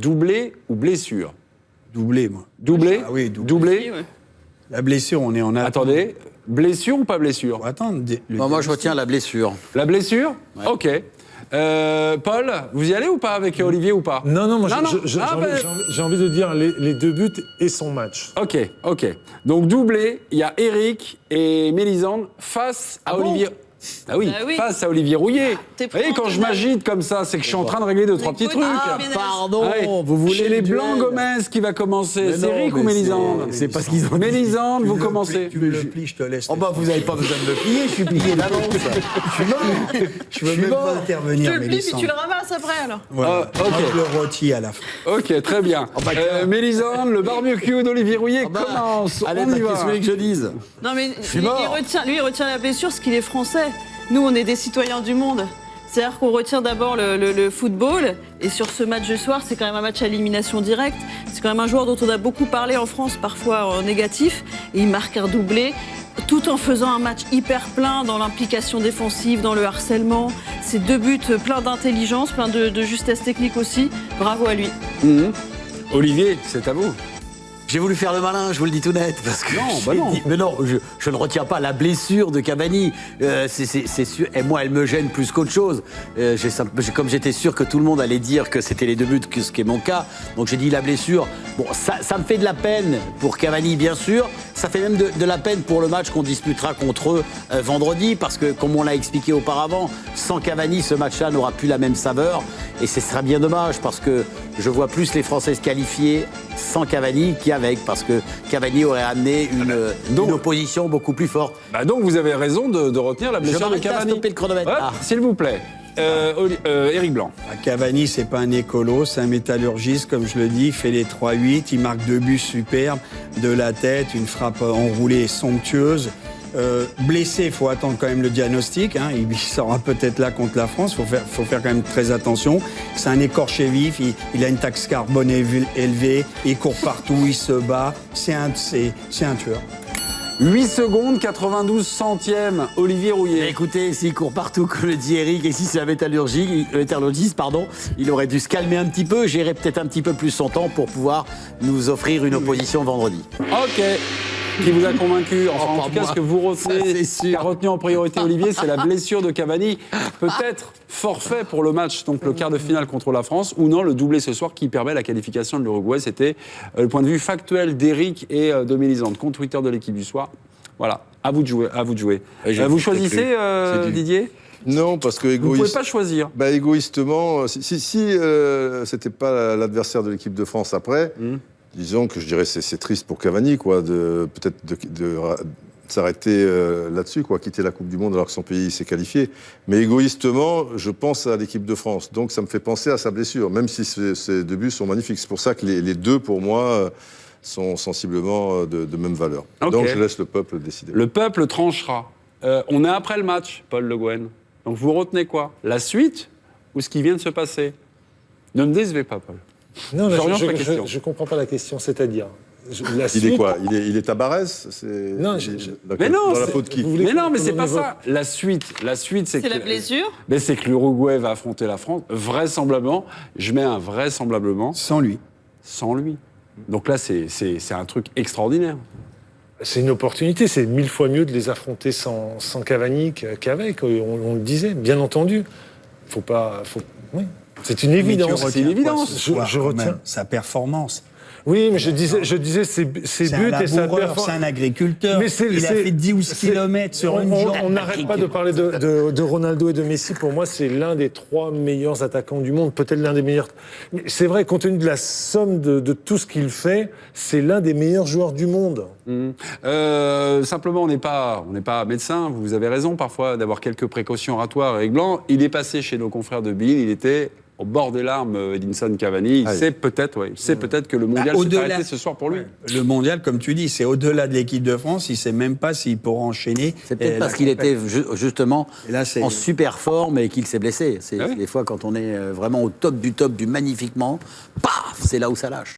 doublé ou blessure? Doublé, moi. Doublé? Ah oui, doublé. Doublé? Oui, ouais. La blessure, on est en attente. Attendez, blessure ou pas blessure? Faut attendre. Moi, je retiens la blessure. La blessure? Ok. Paul, vous y allez ou pas avec Olivier ou pas? Non, moi Non. j'ai envie de dire les 2 buts et son match. Ok. Donc doublé, il y a Eric et Mélisande face à Olivier. Ah oui, Bah oui. face à Olivier Rouillet. T'es Vous voyez, quand je m'agite comme ça, c'est que je suis en train de régler 2-3 petits trucs. Pardon, Ouais. vous voulez Chez les le duel. Blancs Gomez qui va commencer. Mais C'est non, Eric ou mais Mélisande? c'est parce qu'ils ont dit. Mélisande, vous commencez. Tu veux le pli, je te laisse. Oh bah vous n'avez pas besoin de me plier, je suis plié d'avance. Je veux même pas intervenir, Tu le plies, puis Mélissande. tu le ramasses après, alors. Voilà. Ah, ok. Moi, je le rôtis à la fin. Ok, très bien. Mélisande, le barbecue d'Olivier Rouillet commence. Allez, On y qu'est-ce que va. vous voulez que je dise? Non, mais suis lui, mort. il retient la blessure parce qu'il est français. Nous, on est des citoyens du monde. C'est-à-dire qu'on retient d'abord le football. Et sur ce match de soir, c'est quand même un match à élimination directe. C'est quand même un joueur dont on a beaucoup parlé en France, parfois en négatif. Et il marque un doublé, tout en faisant un match hyper plein dans l'implication défensive, dans le harcèlement. C'est 2 buts plein d'intelligence, plein de justesse technique aussi. Bravo à lui. Olivier, c'est à vous. J'ai voulu faire le malin, je vous le dis tout net, parce que Non, bah j'ai non. dit- mais non, je ne retiens pas la blessure de Cavani. C'est sûr, et moi, elle me gêne plus qu'autre chose. Comme j'étais sûr que tout le monde allait dire que c'était les 2 buts, ce qui est mon cas, donc j'ai dit la blessure. Bon, ça me fait de la peine pour Cavani, bien sûr. Ça fait même de la peine pour le match qu'on disputera contre eux vendredi, parce que, comme on l'a expliqué auparavant, sans Cavani, ce match-là n'aura plus la même saveur. Et ce sera bien dommage, parce que je vois plus les Français se qualifier sans Cavani qu'avec, parce que Cavani aurait amené une opposition beaucoup plus forte. Bah donc vous avez raison de retenir la blessure de m'arrête là, Cavani. stopper le chronomètre. Hop, Ah. s'il vous plaît. Éric Blanc. Cavani, c'est pas un écolo, c'est un métallurgiste, comme je le dis, il fait les 3-8, il marque 2 buts superbes, de la tête, une frappe enroulée somptueuse. Blessé, il faut attendre quand même le diagnostic. Hein. Il sera peut-être là contre la France. Il faut faire quand même très attention. C'est un écorché vif. Il a une taxe carbone élevée. Il court partout. Il se bat. C'est un tueur. 8 secondes, 92 centièmes, Olivier Mais Rouillet. écoutez, s'il court partout, comme le dit Eric, et si c'est un métallurgiste, il aurait dû se calmer un petit peu, gérer peut-être un petit peu plus son temps pour pouvoir nous offrir une opposition vendredi. Ok. Qui vous a convaincu? Enfin, en pas tout cas, moi. ce que vous retenez, Ça, c'est sûr. qu'a retenu en priorité Olivier, c'est la blessure de Cavani. Peut-être forfait pour le match, donc le quart de finale contre la France, ou non, le doublé ce soir qui permet la qualification de l'Uruguay. C'était le point de vue factuel d'Éric et de Mélisande, compte Twitter de l'équipe du soir. Voilà, à vous de jouer. À vous de jouer. Vous choisissez, Didier? Non, parce que Vous ne pouvez pas choisir. Bah, égoïstement, si c'était pas l'adversaire de l'équipe de France après, disons que je dirais c'est triste pour Cavani, quoi, peut-être de s'arrêter là-dessus, quoi, quitter la Coupe du Monde alors que son pays s'est qualifié. Mais égoïstement, je pense à l'équipe de France. Donc ça me fait penser à sa blessure, même si ces 2 buts sont magnifiques. C'est pour ça que les 2, pour moi, sont sensiblement de même valeur. Ok. Donc je laisse le peuple décider. Le peuple tranchera. On est après le match, Paul Le Guen. Donc vous retenez quoi? La suite ou ce qui vient de se passer? Ne me décevez pas, Paul. Non, J'oriente la question. je comprends pas la question, c'est-à-dire... la Il suite- est quoi il est Tabarès Non, Mais non, dans la c'est- peau de qui? vous voulez- Mais non, mais c'est pas Donnez ça. La suite, c'est que... C'est la blessure. Mais c'est que l'Uruguay va affronter la France, vraisemblablement. Je mets un vraisemblablement Sans lui. sans lui. Donc là, c'est un truc extraordinaire. C'est une opportunité, c'est 1000 fois mieux de les affronter sans Cavani qu'avec, on le disait, bien entendu. Oui. C'est une évidence. c'est une évidence. Je retiens. Sa performance. Oui, mais je disais ses C'est un buts et sa laboureur, c'est performance. un agriculteur. Mais Il a fait 12 km sur une jambe. On n'arrête pas de parler de Ronaldo et de Messi. Pour moi, c'est l'un des 3 meilleurs attaquants du monde, peut-être l'un des meilleurs. Mais c'est vrai, compte tenu de la somme de tout ce qu'il fait, c'est l'un des meilleurs joueurs du monde. Simplement, on n'est pas médecin. Vous avez raison parfois d'avoir quelques précautions oratoires avec Blanc. Il est passé chez nos confrères de Bill. Il était au bord des larmes, Edinson Cavani. Il sait peut-être que le mondial s'est arrêté ce soir pour lui. Le mondial, comme tu dis, c'est au-delà de l'équipe de France. Il ne sait même pas s'il pourra enchaîner. C'est peut-être parce qu'il était justement Et là, c'est- en super forme et qu'il s'est blessé. Ah oui. Des fois, quand on est vraiment au top du magnifiquement, paf, c'est là où ça lâche.